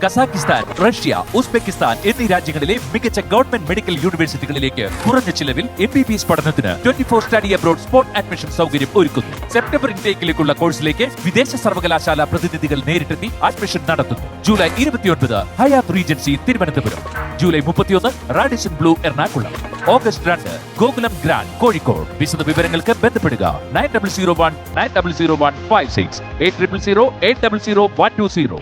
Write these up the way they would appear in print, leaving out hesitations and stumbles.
Kazakhstan, Russia, Uzbekistan എന്നീ രാജ്യങ്ങളിലെ മികച്ച ഗവൺമെന്റ് മെഡിക്കൽ യൂണിവേഴ്സിറ്റികളിലേക്ക് കുറഞ്ഞ ചിലവിൽ MBBS പഠനത്തിന് 24 സ്റ്റഡി അബ്രോഡ് സ്പോട്ട് അഡ്മിഷൻ സൗകര്യം ഒരുക്കുന്നു. സെപ്റ്റംബർ ഇൻടേക്കിലേക്കുള്ള കോഴ്സിലേക്ക് വിദേശ സർവകലാശാല പ്രതിനിധികൾ നേരിട്ടെത്തി അഡ്മിഷൻ നടത്തുന്നു. July 29 Hyatt Regency Thiruvananthapuram, July 31 Radisson Blu Ernakulam, August 2 Gokulam grand Kozhikode. വിശദ വിവരങ്ങൾക്ക് ബന്ധപ്പെടുക 9001900156 8000800120.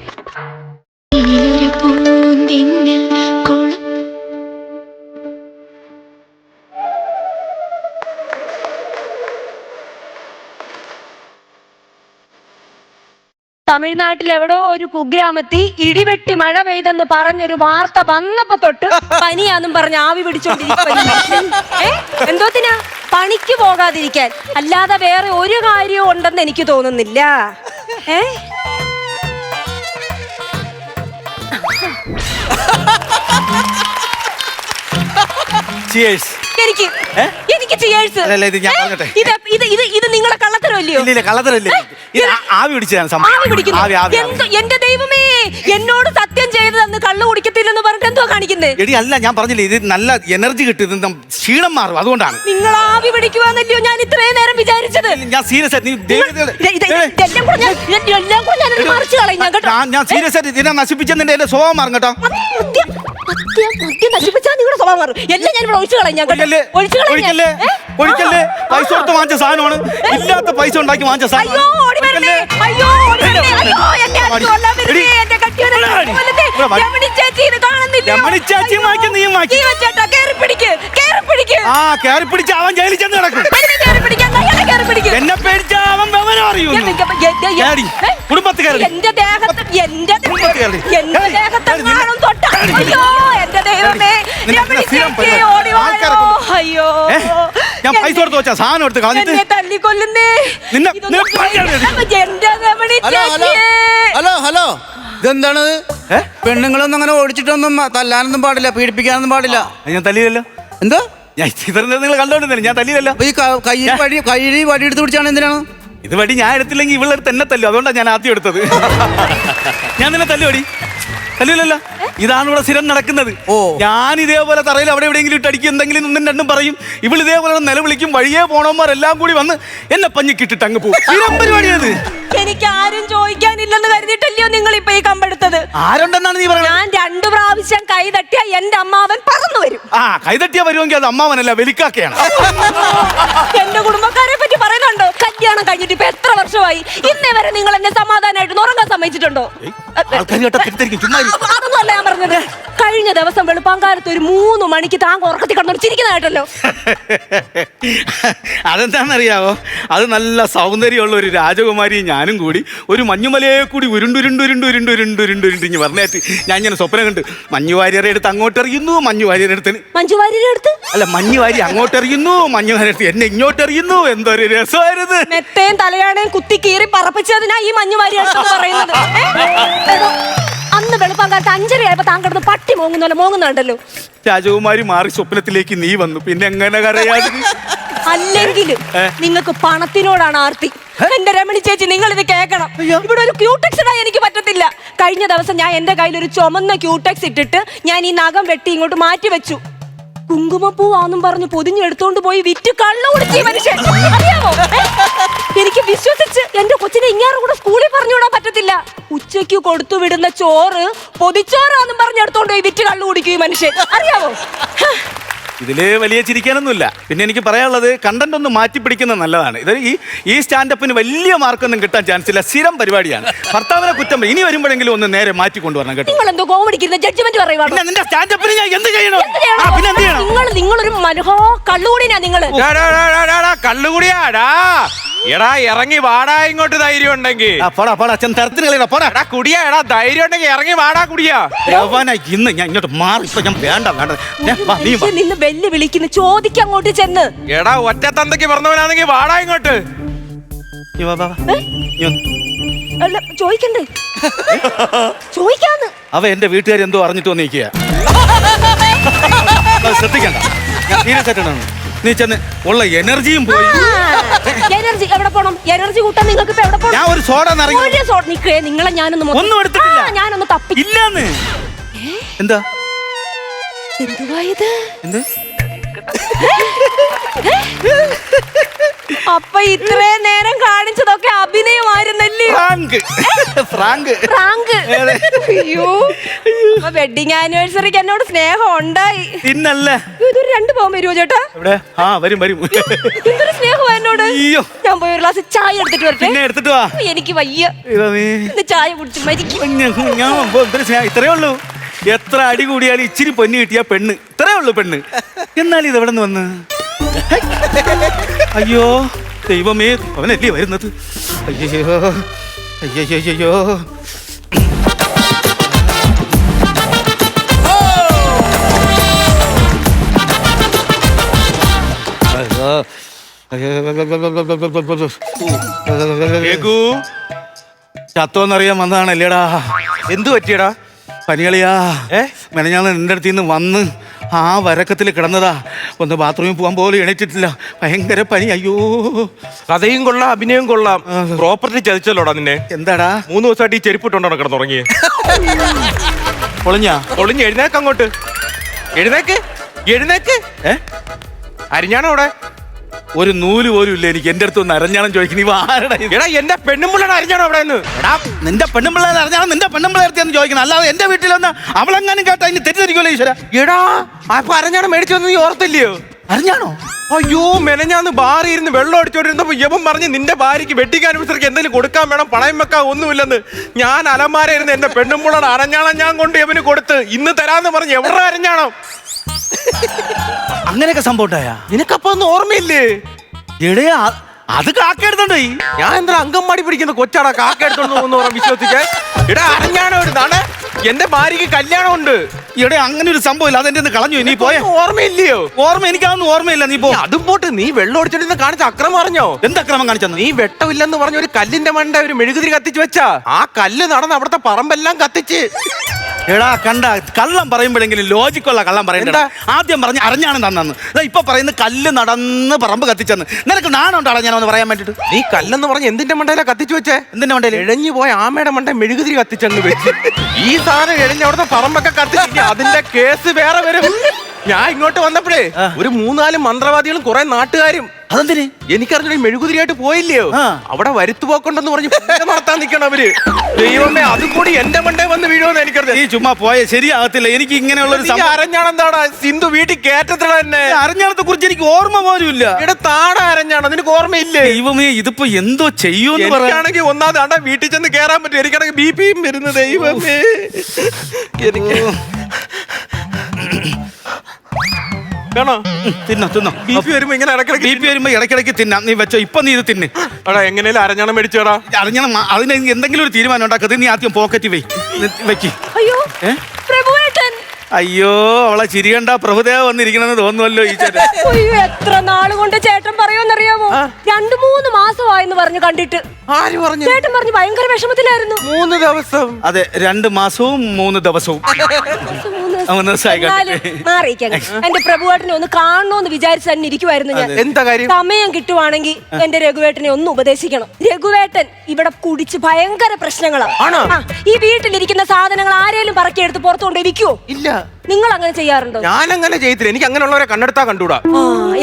തമിഴ്നാട്ടിൽ എവിടോ ഒരു കുഗ്രാമത്തിൽ ഇടിവെട്ടി മഴ പെയ്തെന്ന് പറഞ്ഞൊരു വാർത്ത വന്നപ്പോ തൊട്ട് പനിയാന്നും പറഞ്ഞ് ആവി പിടിച്ചോണ്ടിരിക്കും. എന്തോത്തിനാ? പണിക്ക് പോകാതിരിക്കാൻ, അല്ലാതെ വേറെ ഒരു കാര്യവും ഉണ്ടെന്ന് എനിക്ക് തോന്നുന്നില്ല. എനിക്ക് ഇത് നിങ്ങളെ കള്ളത്തരമല്ലയോ? എന്റെ ദൈവമേ, എന്നോട് സത്യം ചെയ്തതെന്ന് കള്ളു കുടിക്കത്തില്ലെന്ന് പറഞ്ഞിട്ട് എന്തോ കാണിക്കുന്നേ? അല്ല, ഞാൻ പറഞ്ഞില്ലേ, ഇത് നല്ല എനർജി കിട്ടും, ക്ഷീണം മാറും, അതുകൊണ്ടാണ്. നിങ്ങൾ ആവി പിടിക്കുവാന്നല്ലയോ ഞാൻ ഇത്രയും നേരം വിചാരിച്ചത്. ഞാൻ സീരിയസ് ആയിട്ട് ഞാൻ സീരിയസ് ആയിട്ട് ഇതിനെ നശിപ്പിച്ചെന്നെ എന്റെ സ്വഭാവം മാറും കേട്ടോ. ഒഴിക്കല്ലേ, പൈസ കൊടുത്ത് വാങ്ങിച്ച സാധനമാണ്, ഇല്ലാത്ത പൈസ ഉണ്ടാക്കി വാങ്ങിച്ച സാധനം. കേറി പിടിച്ച അവൻ ജയിലിൽ ചെന്ന് കിടക്കും. എന്നെ പേടിച്ച അവൻ വിവരം അറിയൂ. കുടുംബത്ത് കയറി ഞാൻ പൈസ കൊടുത്ത് വെച്ചാ സാധനം എടുത്ത് കളഞ്ഞിട്ട് തല്ലിക്കൊല്ലുന്നേ. ഹലോ ഹലോ, ഇതെന്താണ്? പെണ്ണുങ്ങളൊന്നും അങ്ങനെ ഓടിച്ചിട്ടൊന്നും തല്ലാനൊന്നും പാടില്ല, പീഡിപ്പിക്കാനൊന്നും പാടില്ല. ഞാൻ തല്ലിയല്ലോ. എന്താ? ഞാൻ നിങ്ങൾ കണ്ടോണ്ടിരുന്നില്ല, ഞാൻ തല്ലിയല്ലോ. ഈ കയ്യിൽ വടി എടുത്ത് പിടിച്ചാണ് എന്തിനാണ്? ഇത് വടി ഞാൻ എടുത്തില്ലെങ്കിൽ ഇവളെടുത്ത് എന്നെ തല്ലു, അതുകൊണ്ടാണ് ഞാൻ ആദ്യം എടുത്തത്. ഞാൻ നിന്നെ തല്ലുവടി? തല്ലൂലല്ലോ. ഇതാണ് ഇവിടെ സ്ഥിരം നടക്കുന്നത്. ഞാൻ ഇതേപോലെ തറയിൽ അവിടെ എവിടെയെങ്കിലും ഇട്ടടിക്കും, എന്തെങ്കിലും ഒന്നും രണ്ടും പറയും. ഇവൾ ഇതേപോലെ നിലവിളിക്കും. വഴിയെ പോണവന്മാരെല്ലാം കൂടി വന്ന് എന്നെ പഞ്ഞിക്കിട്ടിട്ട് അങ്ങ് പോകും. സ്ഥിരം പരിപാടിയത്. എനിക്ക് ആരും ചോദിക്കാനില്ലെന്ന് കരുതിയിട്ടല്ലയോ നിങ്ങൾ ഇപ്പൊ ഈ കമ്പെടുത്തത്? ആരുണ്ടെന്നാണ് നീ പറയുന്നത്? ഞാൻ 2 പ്രാവശ്യം കൈ തട്ടിയ എന്റെ അമ്മാവൻ പറന്നു വരും. കൈ തട്ടിയാ വരുമെങ്കിൽ അത് അമ്മാവനല്ല, വെലിക്കാക്കയാണ്. എന്റെ കുടുംബക്കാരെ പറ്റി പറയുന്നുണ്ടോ? കല്യാണം കഴിഞ്ഞിട്ട് ഇപ്പൊ എത്ര വർഷമായി? ഇന്നേ വരെ നിങ്ങൾ എന്നെ സമാധാനമായിട്ട് ഉറങ്ങാൻ സമ്മതിച്ചിട്ടുണ്ടോ? അതൊന്നും അല്ല ഞാൻ പറഞ്ഞത്. കഴിഞ്ഞ ദിവസം വെളുപ്പാങ്കാലത്ത് ഒരു 3 മണിക്ക് താങ്കൾ ഉറക്കത്തിൽ കിടന്നു ചിരിക്കുന്നതായിട്ടല്ലോ. അതെന്താണെന്നറിയാവോ? അത് നല്ല സൗന്ദര്യമുള്ള ഒരു രാജകുമാരിയും ഞാനും കൂടി ഒരു മഞ്ഞുമലയെ കൂടി ഉരുണ്ടുരുണ്ടുരുണ്ടുരുണ്ടുരുണ്ടുരുണ്ടുരുണ്ടിഞ്ഞ് പറഞ്ഞേറ്റ് ഞാൻ ഇങ്ങനെ സ്വപ്നം കണ്ട് മഞ്ഞുവാരിയുടെ അടുത്ത് അങ്ങോട്ട് എറിയുന്നു, മഞ്ഞുവാരിയുടെ അടുത്ത് അല്ല മഞ്ഞുവാരി അങ്ങോട്ട് എറിയുന്നു, മഞ്ഞുവാരി അടുത്ത് എന്നെ ഇങ്ങോട്ട് എറിയുന്നു. എന്തൊരു രസമായിരുന്നു. മെത്തേം തലയാണേം കുത്തി കീറി പറപ്പിച്ചതിനാ ഈ മഞ്ഞുവാരി പറയുന്നത്. അന്ന് വെളുപ്പാങ്കാലത്ത് 5:30 ആയപ്പോ താങ്കൾ പട്ടി മോങ്ങുന്നല്ലോ മോങ്ങുന്നുണ്ടല്ലോ. രാജകുമാരി മാറി സ്വപ്നത്തിലേക്ക് നീ വന്നു, പിന്നെ എങ്ങനെ കരയാതെ? അല്ലെങ്കിലും നിങ്ങൾക്ക് പണത്തിനോടാണ് ആർത്തി. എന്റെ രമണി ചേച്ചി, നിങ്ങൾ ഇത് കേൾക്കണം. ഇവിടെ ഒരു ക്യൂടെക്സ് ഇടാൻ എനിക്ക് പറ്റത്തില്ല. കഴിഞ്ഞ ദിവസം ഞാൻ എന്റെ കയ്യിൽ ഒരു ചുമന്ന ക്യൂടെക്സ് ഇട്ടിട്ട് ഞാൻ ഈ നഖം വെട്ടി ഇങ്ങോട്ട് മാറ്റി വെച്ചു. കുങ്കുമപ്പൂവാന്നും പറഞ്ഞ് പൊതിഞ്ഞെടുത്തോണ്ട് പോയി വിറ്റ് കള്ളു കുടിച്ച മനുഷ്യൻ, അറിയാമോ? എനിക്ക് വിശ്വസിച്ച് എന്റെ കൊച്ചിനെ ഇങ്ങാറും കൂടെ സ്കൂളിൽ പറഞ്ഞുവിടാൻ പറ്റത്തില്ല. ഉച്ചയ്ക്ക് കൊടുത്തു വിടുന്ന ചോറ് പൊതിച്ചോറാന്നും പറഞ്ഞെടുത്തോണ്ട് പോയി വിറ്റ് കള്ളു കുടിക്കും ഈ മനുഷ്യൻ, അറിയാമോ? ഇതില് വലിയ ചിരിക്കാനൊന്നുമില്ല. പിന്നെ എനിക്ക് പറയാനുള്ളത്, കണ്ടന്റ് ഒന്ന് മാറ്റി പിടിക്കുന്നത് നല്ലതാണ്. ഇത് ഈ സ്റ്റാൻഡപ്പിന് വലിയ മാർക്കൊന്നും കിട്ടാൻ ചാൻസ് ഇല്ല. സ്ഥിരം പരിപാടിയാണ്. ഭർത്താവിനെ കുറ്റം ഇനി വരുമ്പോഴെങ്കിലും ഒന്ന് നേരെ മാറ്റി കൊണ്ടുവരണം കേട്ടോ. നിങ്ങൾ എന്തോ കോമഡിക്കുന്ന ജഡ്ജ്മെന്റ് പറയുവാണ്. നിന്റെ സ്റ്റാൻഡപ്പിന് ഞാൻ എന്ത് ചെയ്യണം? പിന്നെ എന്ത് ചെയ്യണം? നിങ്ങളൊരു മനോഹോ കള്ളുകൂടിനാ. നിങ്ങള് കള്ളുകൂടിയാടാ. എടാ ഇറങ്ങി വാടാ ഇങ്ങോട്ട്, ധൈര്യം ഉണ്ടെങ്കിൽ. കുടിയാടാ, ധൈര്യം ഉണ്ടെങ്കിൽ ഇറങ്ങി വാടാ കുടിയാ. ഇന്ന് ഞാൻ ഇങ്ങോട്ട് മാറി. ഇപ്പൊ ഞാൻ വേണ്ട നിന്ന് വെല്ലു വിളിക്കുന്നു. ചോദിക്കാൻ അങ്ങോട്ട് ചെന്ന്. എടാ ഒറ്റ തന്തയ്ക്ക് പറഞ്ഞവനാണെങ്കിൽ വാടാ ഇങ്ങോട്ട്. ചോദിക്കണ്ടേ? ചോദിക്കാന്ന്. അവ എന്റെ വീട്ടുകാർ എന്തോ അറിഞ്ഞിട്ട് വന്നിരിക്കുക. ശ്രദ്ധിക്കണ്ട, ഞാൻ സീരിയസ് ആയിട്ടാണ്. നീ ചെന്ന് ഉള്ള എനർജിയും പോയി. എനർജി എവിടെ പോണം? എനർജി കൂട്ടാൻ നിങ്ങൾക്ക് ഇപ്പൊ എവിടെ പോണം? ഞാൻ ഒരു സോഡ നിറങ്ങി ഒരു സോഡ നിക്കേ, നിങ്ങളെ ഞാനൊന്ന് ഒന്നും എടുത്തിട്ടില്ല. ഞാനൊന്ന് തപ്പി. ഇല്ലാന്ന്. എന്താ എന്തുവാ ഇത്? എന്ത്? അപ്പൊ ഇത്രയും നേരം കാണിച്ചതൊക്കെ അഭിനയമായിരുന്നല്ലേ? ഫ്രാങ്ക്. അയ്യോ, വെഡിങ് ആനിവേഴ്സറിക്ക് എന്നോട് സ്നേഹം ഉണ്ടായി. പിന്നല്ല. ഇതൊരു 2 പവൻ വരുമോ ചേട്ടാ? എവിടെ? ആ വരും. എന്തൊരു സ്നേഹം എന്നോട്. അയ്യോ, ഞാൻ പോയി ഒരു ഗ്ലാസ് ചായ എടുത്തിട്ട് വരട്ടെ. പിന്നെ എടുത്തിട്ട് വാ. എനിക്ക് വയ്യ, ചായ കുടിച്ച് മരിക്കും. ഞാൻ ഇത്രേ ഉള്ളൂ. എത്ര അടി കൂടിയാലും ഇച്ചിരി പൊന്നു കിട്ടിയ പെണ്ണ്, ഇത്രേ ഉള്ളൂ പെണ്ണ്. എന്നാൽ ഇത് എവിടെ നിന്ന് വന്ന്? അയ്യോ ദൈവമേ, അവനല്ലേ വരുന്നത്? അയ്യോ അയ്യോ. ചത്തോന്നറിയാൻ വന്നതാണല്ലേടാ. എന്തു പറ്റിയടാ? പനികളിയാ. മെനഞ്ഞാന്ന് നിന്റെ അടുത്ത് നിന്ന് വന്ന് ആ വരക്കത്തിൽ കിടന്നതാ. ഒന്ന് ബാത്റൂമിൽ പോകാൻ പോലും എണീറ്റിട്ടില്ല. ഭയങ്കര പനി. അയ്യോ, കഥയും കൊള്ളാം, അഭിനയം കൊള്ളാം. പ്രോപ്പർട്ടി ചതിച്ചല്ലോടാ നിന്നെ. എന്താടാ 3 ദിവസമായിട്ട് ഈ ചെരുപ്പിട്ടുണ്ടോ കിടന്നുറങ്ങിയേ? ഒളിഞ്ഞ് എഴുന്നേക്ക് അങ്ങോട്ട്. എഴുന്നേക്ക്. അരിഞ്ഞാണോ അവിടെ? ഒരു നൂല് പോലും ഇല്ല എനിക്ക്. എന്റെ അടുത്ത് ഒന്ന് അരഞ്ഞാണം ചോദിക്കണം. ആരടാ ഇത്? എടാ എന്റെ പെണ്ണുമ്പിള്ളയുടെ അരിഞ്ഞാണോ അവിടെ നിന്ന്? എടാ നിന്റെ പെണ്ണുമ്പിള്ളേരെ അറിഞ്ഞാണ് നിന്റെ പെണ്ണുമ്പിള്ളേർത്തിയെന്ന് ചോദിക്കണം. അല്ലാതെ എന്റെ വീട്ടിലൊന്ന് അവളെങ്ങാനും കേട്ടാ ഇനി തെറ്റിദ്ധരിക്കുമല്ലോ ഈശ്വര. എടാ അപ്പൊ അരഞ്ഞാണം മേടിച്ചു വന്ന് നീ ഓർത്തില്ലയോ? അറിഞ്ഞാണോ? അയ്യോ, മെനഞ്ഞാന്ന് ബാറി ഇരുന്ന് വെള്ളം അടിച്ചോണ്ടിരുന്നപ്പോ യവൻ പറഞ്ഞ് നിന്റെ ഭാര്യയ്ക്ക് വെട്ടിക്കാൻ അനുസരിച്ച് എന്തെങ്കിലും കൊടുക്കാൻ വേണം, പണയം വെക്കാൻ ഒന്നുമില്ലെന്ന്. ഞാൻ അലമാരയിരുന്ന് എന്റെ പെണ്ണുമ്പിള്ളയുടെ അരഞ്ഞാണം ഞാൻ കൊണ്ട് യവന് കൊടുത്ത് ഇന്ന് തരാന്ന് പറഞ്ഞ് എവിടെ അരഞ്ഞാണം? അങ്ങനെയൊക്കെ സംഭവം ഉണ്ടായാ? നിനക്കപ്പൊ ഒന്നും ഓർമ്മയില്ലേ? എടേ അത് കാക്കെടുത്തോണ്ടോ? ഞാൻ എന്താ അങ്കമ്മാടി പിടിക്കുന്ന കൊച്ചാടാ കാക്ക എടുത്തോണ്ട് പോകുന്ന വിശ്വസിക്കാൻ? എടാ അരഞ്ഞാണം ഒരുതാണ്. എന്റെ ഭാര്യക്ക് കല്യാണം ഉണ്ട്. ഇവിടെ അങ്ങനെ ഒരു സംഭവം ഇല്ല. അതെന്റെ കളഞ്ഞു. നീ പോയ ഓർമ്മയില്ലയോ? ഓർമ്മ എനിക്കതൊന്നും ഓർമ്മയില്ല. നീ പോ. അതും പോട്ട്, നീ വെള്ളം ഒടിച്ചിട്ട് കാണിച്ച അക്രമം അറിഞ്ഞോ? എന്ത് അക്രമം കാണിച്ചെന്ന്? നീ വെട്ടമില്ലെന്ന് പറഞ്ഞ ഒരു കല്ലിന്റെ മണ്ട ഒരു മെഴുകുതിരി കത്തിച്ച് വെച്ചാ ആ കല്ല് നടന്ന് അവിടുത്തെ പറമ്പെല്ലാം കത്തിച്ച്. എടാ കണ്ട, കള്ളം പറയുമ്പോഴെങ്കിലും ലോജിക്കുള്ള കള്ളം പറയണ്ട. ആദ്യം പറഞ്ഞ് അരഞ്ഞാണ് തന്നു, ഇപ്പൊ പറയുന്നത് കല്ല് നടന്ന് പറമ്പ് കത്തിച്ചെന്ന്. നിനക്ക് നാണുണ്ടാടാ ഞാൻ ഒന്ന് പറയാൻ വേണ്ടിട്ട്? നീ കല്ലെന്ന് പറഞ്ഞ എന്തിന്റെ മണ്ടയിലാ കത്തിച്ചു വെച്ചേ? എന്തിന്റെ മണ്ടയിൽ? ഇഴഞ്ഞു പോയ ആമയുടെ മണ്ട മെഴുകുതിരി കത്തിച്ചെന്ന് വെച്ച് ഈ സാധനം ഇഴഞ്ഞ അവിടുത്തെ പറമ്പൊക്കെ കത്തിച്ച് അതിന്റെ കേസ് വേറെ വരും. ഞാൻ ഇങ്ങോട്ട് വന്നപ്പോഴേ ഒരു 3-4 മന്ത്രവാദികളും കുറെ നാട്ടുകാരും അതെന്തിന് എനിക്കറിഞ്ഞ മെഴുകുതിരിയായിട്ട് പോയില്ലയോ, അവിടെ വരുത്തുപോക്കുണ്ടെന്ന് പറഞ്ഞ് നടത്താൻ നിൽക്കണം അവര്. ദൈവമേ, അതും കൂടി എന്റെ മണ്ടേ വന്ന് വീഴുമെന്ന് എനിക്കറിയാം. നീ ചുമ്മാ പോയ ശരിയാകത്തില്ല. എനിക്ക് ഇങ്ങനെയുള്ള ഒരു അരഞ്ഞാണെന്താടാ സിന്ധു വീട്ടിൽ കേറ്റത്തില്ല എന്നെ. അരഞ്ഞാണത്തെ കുറിച്ച് എനിക്ക് ഓർമ്മ പോലും ഇല്ല. ഇവിടെ താട അരഞ്ഞാണോ നിനക്ക് ഓർമ്മയില്ലേ? ദൈവമേ, ഇതിപ്പോ എന്തോ ചെയ്യൂന്ന് പറയാണെങ്കിൽ ഒന്നാമത് അണ്ട വീട്ടിൽ ചെന്ന് കേറാൻ പറ്റും. എനിക്കാണെങ്കിൽ ബിപിയും വരുന്നത്. ദൈവമേ, എനിക്ക് വേണോ? തിന്നോ. ബിപി വരുമ്പോ ഇങ്ങനെ ഇടയ്ക്കിടയ്ക്ക് ബിപി വരുമ്പോ ഇടയ്ക്കിടയ്ക്ക് തിന്നാം. നീ വെച്ചോ, ഇപ്പൊ നീ ഇത് തിന്ന്. എടാ എങ്ങനെയാലും അരഞ്ഞാണം മേടിച്ചോടാ. അറിഞ്ഞണം. അതിന് എന്തെങ്കിലും ഒരു തീരുമാനം ഉണ്ടാക്കത്. നീ ആദ്യം പോക്കറ്റ് വെക്ക്. അയ്യോ പ്രഭുവേട്ടൻ. അയ്യോ, അവളെ ചിരികണ്ട പ്രഭുദേവ വന്നിരിക്കണെന്ന് തോന്നുമല്ലോ ഈ ചേട്ടൻ. അയ്യോ, എത്ര നാള് കൊണ്ട് ചേട്ടൻ പറയുമെന്നറിയാമോ? 2-3 മാസമായെന്ന് പറഞ്ഞു കണ്ടിട്ട്. ആര് പറഞ്ഞു? ചേട്ടൻ പറഞ്ഞു ഭയങ്കര വിഷമത്തിലായിരുന്നു. 3 ദിവസം. അതെ, 2 മാസവും 3 ദിവസവും. എന്റെ പ്രഭുവേട്ടനെ ഒന്ന് കാണണോന്ന് വിചാരിച്ചു തന്നെ ഇരിക്കുവായിരുന്നു ഞാൻ. എന്താ കാര്യം? സമയം കിട്ടുവാണെങ്കിൽ എന്റെ രഘുവേട്ടനെ ഒന്ന് ഉപദേശിക്കണം. രഘുവേട്ടൻ ഇവിടെ കുടിച്ച് ഭയങ്കര പ്രശ്നങ്ങളാണ്. ഈ വീട്ടിലിരിക്കുന്ന സാധനങ്ങൾ ആരേലും പറക്കിയെടുത്ത് പുറത്തു കൊണ്ട് വിൽക്കുവോ? ഇല്ല. നിങ്ങൾ അങ്ങനെ ചെയ്യാറുണ്ടോ? ഞാൻ അങ്ങനെ ചെയ്തില്ല. എനിക്ക് അങ്ങനെയുള്ളവരെ കണ്ടെടുത്താ കണ്ടൂടാ.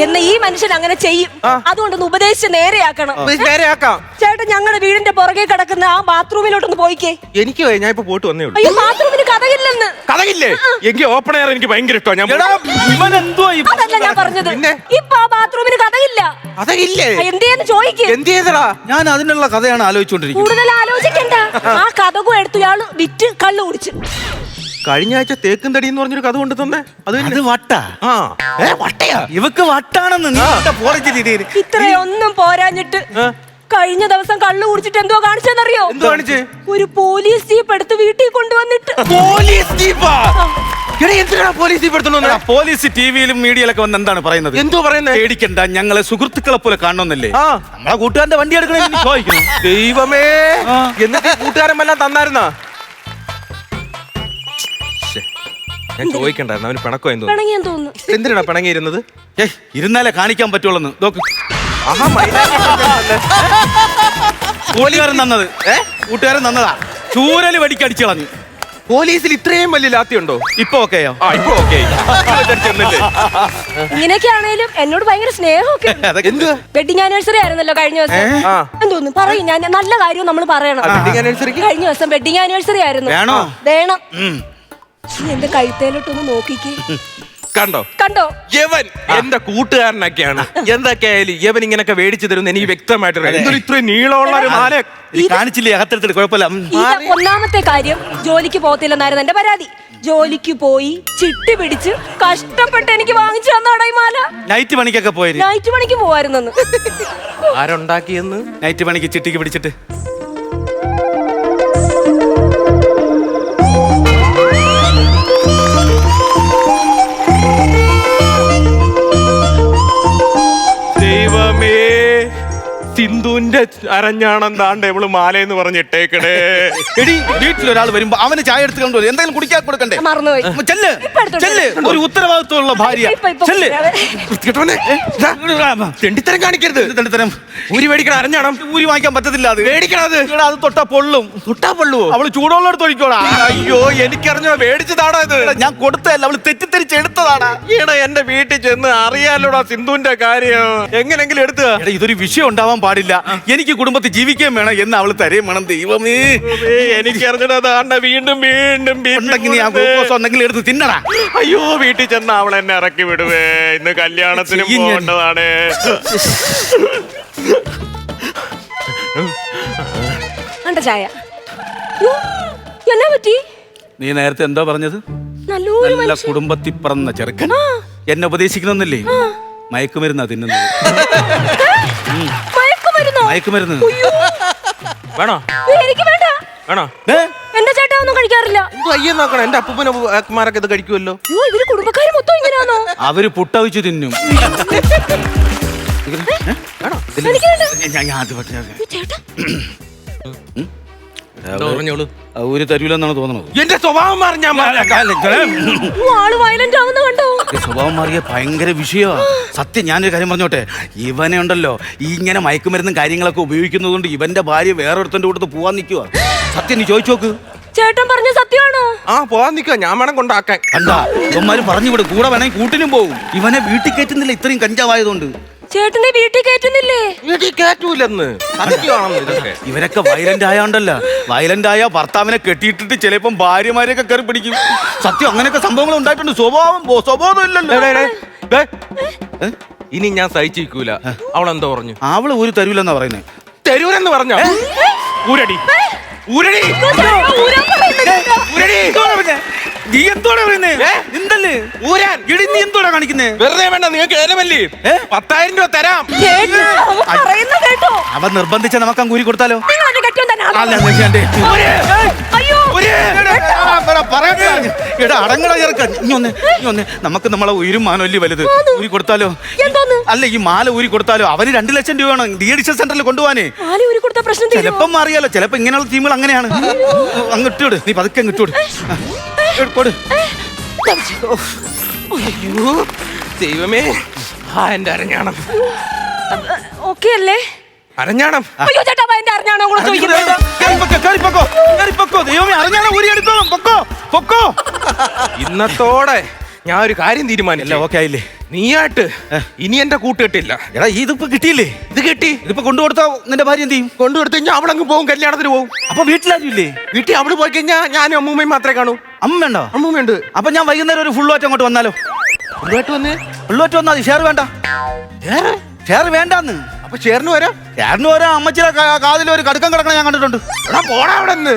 എന്നാ ഈ മനുഷ്യൻ അങ്ങനെ ചെയ്യും. അതുകൊണ്ടൊന്ന് ഉപദേശിച്ച് നേരെയാക്കണം. നേരെയാക്കാം. ചേട്ടൻ ഞങ്ങളുടെ വീടിന്റെ പുറകെ കിടക്കുന്ന ആ ബാത്റൂമിലോട്ടൊന്ന് പോയിക്കേ. എനിക്ക് ഞാൻ ഇപ്പൊ പോയിട്ട് വന്നേ ഉള്ളൂ. അയ്യോ, ബാത്റൂമിന് കഥകില്ലെന്ന്. കഥകില്ലേ? എനിക്ക് ഓപ്പൺ എയർ എനിക്ക് ഭയങ്കര ഇഷ്ടമാണ്. അതല്ല ഞാൻ പറഞ്ഞത്. ഇപ്പൊ ആ ബാത്റൂമിന് കഥകില്ല. കഥകില്ലേ? എന്തേന്ന് ചോദിക്കേ. എന്ത് ചെയ്തടാ? ഞാൻ അതിനുള്ള കഥയാണ് ആലോചിച്ചോണ്ടിരിക്കുന്നത്. കൂടുതൽ ആലോചിക്കണ്ട. ആ കഥകും എടുത്തു ഇയാള് വിറ്റ് കള്ളു കുടിച്ച്. കഴിഞ്ഞ ആഴ്ച തേക്കും തടി എന്ന് പറഞ്ഞൊരു കഥ കൊണ്ട് തന്നെ. അത് വട്ട. വട്ടയാ? ഇവക്ക് വട്ടാണെന്ന്. ഇത്രയൊന്നും പോരാഞ്ഞിട്ട് കഴിഞ്ഞ ദിവസം കള്ളു കുടിച്ചിട്ട് എന്തോ കാണിച്ചെന്നറിയോ? എന്തോ കാണിച്ചേ? ഒരു പോലീസ് ജീപ്പ് എടുത്ത് വീട്ടിൽ കൊണ്ടുവന്നിട്ട്. പോലീസ് ജീപ്പാ? എന്തിനാ പോലീസ് ജീപ്പ് എടുത്തോണ്ട്? പോലീസ് ടിവിയിലും മീഡിയയിലൊക്കെ വന്ന് എന്താണ് പറയുന്നത്? എന്തോ പറയുന്നത്? പേടിക്കണ്ട, ഞങ്ങളെ സുഹൃത്തുക്കളെ പോലെ കാണണമെന്നല്ലേ. നമ്മളെ കൂട്ടുകാരന്റെ വണ്ടി എടുക്കണമെന്ന് ചോദിക്കുന്നു. ദൈവമേ, എന്നിട്ട് കൂട്ടുകാരന്മാരെല്ലാം തന്നായിരുന്നാ? ഞാൻ ചോദിക്കണ്ടായിരുന്നു. അവന് പിണക്കോ എന്തോ? പിണങ്ങിയെന്ന് തോന്നുന്നു. എന്തിനാ പിണങ്ങിയിരുന്നത്? ഇരുന്നാലേ കാണിക്കാൻ പറ്റുള്ളൂ. നോക്ക്, ആഹാ, മൈലാഞ്ചി ഇട്ടല്ലേ? കൂട്ടുകാരൻ തന്നത് കൂട്ടുകാരൻ തന്നതാ. ചൂരല് വടിക്കടിച്ചു കളഞ്ഞു. പോലീസിൽ ഇത്രയും വലിയ ലാത്തിയുണ്ടോ? ഇപ്പൊ ഓക്കെയോ? ആ, ഇപ്പൊ ഓക്കെ. ഇങ്ങനെയൊക്കെ ആണേലും എന്നോട് ഭയങ്കര സ്നേഹമൊക്കെ എന്ത് വെഡിങ് ആനിവേഴ്സറി ആയിരുന്നല്ലോ കഴിഞ്ഞ ദിവസം. ആ. എന്തോന്നു പറയും, ഞാൻ നല്ല കാര്യം നമ്മൾ പറയണം. വെഡിങ് ആനിവേഴ്സറിക്ക് കഴിഞ്ഞ ദിവസം വെഡിങ് ആനിവേഴ്സറി ആയിരുന്നു. വേണോ? വേണം. നീ എന്റെ കഴുത്തേലോട്ടൊന്ന് നോക്കിക്കേ. കണ്ടോ കണ്ടോ? യവൻ എന്റെ കൂട്ടുകാരനൊക്കെയാണ്. എന്തൊക്കെയായാലും യവൻ ഇങ്ങനൊക്കെ മേടിച്ചു തരുന്ന എനിക്ക് വ്യക്തമായിട്ട് അറിയാം. എന്തൊരു ഇത്രയും നീളമുള്ള ഒരു മാല കാണിച്ചില്ലേ? അകത്തെടുത്തിട്ട് കുഴപ്പമില്ല. ഇത് ഒന്നാമത്തെ കാര്യം, ജോലിക്ക് പോകത്തില്ലെന്നായിരുന്നു എന്റെ പരാതി. ജോലിക്ക് പോയി ചിട്ടി പിടിച്ച് കഷ്ടപ്പെട്ട് എനിക്ക് വാങ്ങിച്ചു തന്നാടാ ഈ മാല. നൈറ്റ് പണിക്കൊക്കെ പോയത്. നൈറ്റ് പണിക്ക് പോവായിരുന്നെന്ന്. ആരുണ്ടാക്കിയെന്ന്? നൈറ്റ് പണിക്ക് ചിട്ടിക്ക് പിടിച്ചിട്ട്. ദൈവമേ, സിന്ധുവിന്റെ അരഞ്ഞാണം താണ്ട് ഇവള് മാലയെന്ന് പറഞ്ഞിട്ടേക്കടേ. എടി, വീട്ടിലൊരാൾ വരുമ്പോ അവന് ചായ എടുത്ത് കൊണ്ടുവരും, എന്തെങ്കിലും കുടിക്കാൻ കൊടുക്കണ്ടേ? മറന്നുപോയി. ചെല്ല്, ചെല്ല്. ഒരു ഉത്തരവാദിത്വമുള്ള ഭാര്യ. ചെല്ല്. വൃത്തികെട്ടവനെ, ഇതാ, തെണ്ടിത്തരം കാണിക്കരുത്. തെണ്ടിത്തരം. ഊരി മേടിക്കണം അരഞ്ഞാണം. ഊരി വാങ്ങിക്കാൻ പറ്റത്തില്ല. അത് മേടിക്കണം. അത് ഇവിടെ അത് തൊട്ടാ പൊള്ളും. തൊട്ടാ പൊള്ളുവോ? അവള് ചൂടുള്ളടുത്ത് ഒഴിക്കോടാ. അയ്യോ, എനിക്കറിഞ്ഞോ മേടിച്ചതാടാ ഇത്. ഞാൻ കൊടുത്തതല്ല, അവള് തെറ്റിദ്ധരിച്ച് എടുത്തതാടാ. ഈടാ എന്റെ വീട്ടിൽ ചെന്ന് അറിയാലോടാ സിന്ധുവിന്റെ കാര്യം. എങ്ങനെങ്കിലും എടുത്തുക. എടാ, ഇതൊരു വിഷയം ഉണ്ടാവാൻ പാടില്ല. എനിക്ക് കുടുംബത്തിൽ ജീവിക്കുകയും വേണം, എന്ന് അവള് തരയും വേണം. ദൈവമേ, എനിക്കറിഞ്ഞതാണ്ട വീണ്ടും വീണ്ടും ഉണ്ടെങ്കിൽ നീ ആ ഗ്ലൂക്കോസ് എന്തെങ്കിലും എടുത്ത് തിന്നടാ. അയ്യോ, വീട്ടിൽ ചെന്ന് അവൾ എന്നെ ഇറക്കി വിടുവേ. ഇന്ന് കല്യാണത്തിന് ചെയ്യും ഞാൻ. പോകേണ്ടതാണ്. കണ്ട ചായ. യ്യോ, എന്നാ പറ്റി? നീ നേരത്തെ എന്തോ പറഞ്ഞത്? നല്ലൊരു നല്ല മനുഷ്യൻ. കുടുംബത്തിൽ പിറന്ന ചെറുക്കൻ എന്നെ ഉപദേശിക്കണമെന്നില്ലേ? മയക്കുമരുന്നാ തിന്നുന്നത്. മയക്കുമരുന്നോ? മയക്കുമരുന്ന്. വേണോ? എനിക്ക് വേണ്ട. വേണോ? എന്റെ ചേട്ടാ ഒന്നും കഴിക്കാറില്ല. എന്തോ അയ്യം നോക്കണം. എന്റെ അപ്പൂപ്പനമാരൊക്കെ ഇത് കഴിക്കുമല്ലോ. അയ്യോ, ഇവര് കുടുംബക്കാര് മൊത്തം ഇങ്ങനെയാണോ? അവര് പുട്ടവിച്ച് തിന്നും. എനിക്ക് വേണ്ട. ഞാൻ അത് പറ്റില്ല. അയ്യോ, ചേട്ടാ. ഊര് തരൂലെന്നാണ് തോന്നുന്നത്. എന്റെ സ്വഭാവം മാറി ഞാൻ അയ്യോ, ആള് വയലന്റ് ആവുന്ന കണ്ടോ? ഈ സ്വഭാവം മാറിയ ഭയങ്കര വിഷയമാണ്. സത്യം, ഞാനൊരു കാര്യം പറഞ്ഞോട്ടെ. ഇവനെ ഉണ്ടല്ലോ, ഈ ഇങ്ങനെ മയക്കുമരുന്നും കാര്യങ്ങളൊക്കെ ഉപയോഗിക്കുന്നത് കൊണ്ട് ഇവന്റെ ഭാര്യ വേറൊരുത്തന്റെ കൂട്ടത്ത് പോവാൻ നിൽക്കുക. സത്യം, നീ ചോദിച്ചു നോക്ക്. ചേട്ടൻ പറഞ്ഞ സത്യമാണോ? ആ, പോവാൻ നിൽക്കുക. ഞാൻ വേണം കൊണ്ടാക്കാൻ. കണ്ടാ, ഇവന്മാര് പറഞ്ഞു വിടും. കൂടെ വേണമെങ്കിൽ കൂട്ടിനും പോകും. ഇവനെ വീട്ടിൽ കയറ്റുന്നില്ല, ഇത്രയും കഞ്ചാവായതുകൊണ്ട്. ചേട്ടനെ വീട്ടിൽ കയറ്റുന്നില്ലേ? വീട്ടിൽ കയറ്റൂലെന്ന് സത്യമാണെന്ന് ഇതൊക്കെ. ഇവരൊക്കെ വയലന്റ് ആയോണ്ടല്ല. വയലന്റ് ആയ ഭർത്താവിനെ കെട്ടിയിട്ടിട്ട് ചിലപ്പം ഭാര്യമാരെയൊക്കെ കയറി പിടിക്കും. സത്യം, അങ്ങനെയൊക്കെ സംഭവങ്ങൾ ഉണ്ടായിട്ടുണ്ട്. സ്വഭാവം ഇല്ലല്ലോ. ഇനി ഞാൻ സഹിച്ചിരിക്കൂല. അവളെന്തോ പറഞ്ഞു? അവള് ഊര് തരൂലെന്നാ പറയുന്നത്. തരൂരെന്ന് പറഞ്ഞോ? ഊരടി, ഊരടി, ഊരാൻ പറയുന്നത് കേട്ടോ. ഊരടി. നീ എന്തോടാ പറയുന്നേ? എന്തല്ലേ ഊരാൻ. ഇടി, നീ എന്തോടാ കാണിക്കുന്നേ? വെറുതെ വേണ്ട, നിങ്ങൾക്ക് ഏലമല്ലേ 10,000 രൂപ തരാം. ചേട്ടാ, അവൻ പറയുന്നത് കേട്ടോ. അവൻ നിർബന്ധിച്ച നമുക്ക് അങ്ങ് ഊരി കൊടുത്താലോ? നിങ്ങൾ എന്റെ കെട്ടിയോൻ തന്നെയാണോ? അല്ല, നിൽക്കണ്ടേ. അയ്യോ, എടാ, അടങ്ങട ചേർക്ക. ഇനി ഒന്ന് നമുക്ക് നമ്മളെ ഉയരും മാനല്ലേ വലുത്. ഊരി കൊടുത്താലോ? എന്തോന്ന്? അല്ല, ഈ മാല ഊരി കൊടുത്താലോ? അവന് 2 ലക്ഷം രൂപ വേണം ഡി-അഡിക്ഷൻ സെന്ററിൽ കൊണ്ടുപോകാനേ. മാല ഊരി കൊടുത്ത പ്രശ്നം തീരുമോ? ചിലപ്പം മാറിയാലോ. ചിലപ്പോ ഇങ്ങനെയുള്ള ടീമുകൾ അങ്ങനെയാണ്. അങ്ങിട്ടോട്, നീ പതുക്കെ അങ്ങിട്ടോട്. അയ്യോ, ദൈവമേ. ആ, എന്റെ അരഞ്ഞാണം. ഓക്കെ അല്ലേ? അരഞ്ഞാണം. അയ്യോ ചേട്ടാ, എന്റെ അറിഞ്ഞാണോ കൂടെ ചോദിക്കുന്നത്? ദൈവമേ, അറിഞ്ഞാണോ ഊരി എടുത്തോളും. പൊക്കോ. ഇന്നത്തോടെ ഞാൻ ഒരു കാര്യം തീരുമാനില്ല. ഓക്കെ ആയില്ലേ? നീയായിട്ട് ഇനി എന്റെ കൂട്ടുകെട്ടില്ല. എടാ, ഇതിപ്പോ കിട്ടിയില്ലേ? ഇത് കിട്ടി. ഇതിപ്പോ കൊണ്ടുകൊടുത്താ നിന്റെ ഭാര്യ എന്ത് ചെയ്യും? കൊണ്ടുകൊടുത്തു കഴിഞ്ഞാൽ അവളങ്ങ് പോകും, കല്യാണത്തിന് പോകും. അപ്പൊ വീട്ടിലാരും ഇല്ലേ? വീട്ടിൽ അവള് പോയി കഴിഞ്ഞാൽ ഞാനും അമ്മൂമ്മയും മാത്രമേ കാണൂ. അമ്മ വേണ്ടോ? അമ്മൂമ്മയുണ്ട്. അപ്പൊ ഞാൻ വൈകുന്നേരം ഒരു ഫുൾ വാറ്റ് അങ്ങോട്ട് വന്നാലോ? വന്നേ. ഫുൾ വാറ്റ് വന്നാൽ മതി. ഷെയർ വേണ്ട. ഷെയർ വേണ്ടാന്ന്. അപ്പൊ ചേർന്ന് വരാം. ഷെയറിന് വരാം. അമ്മച്ചിയുടെ കാതിൽ ഒരു കടുക്കം കിടക്കണം ഞാൻ കണ്ടിട്ടുണ്ട്. പോടാ അവിടെ നിന്ന്.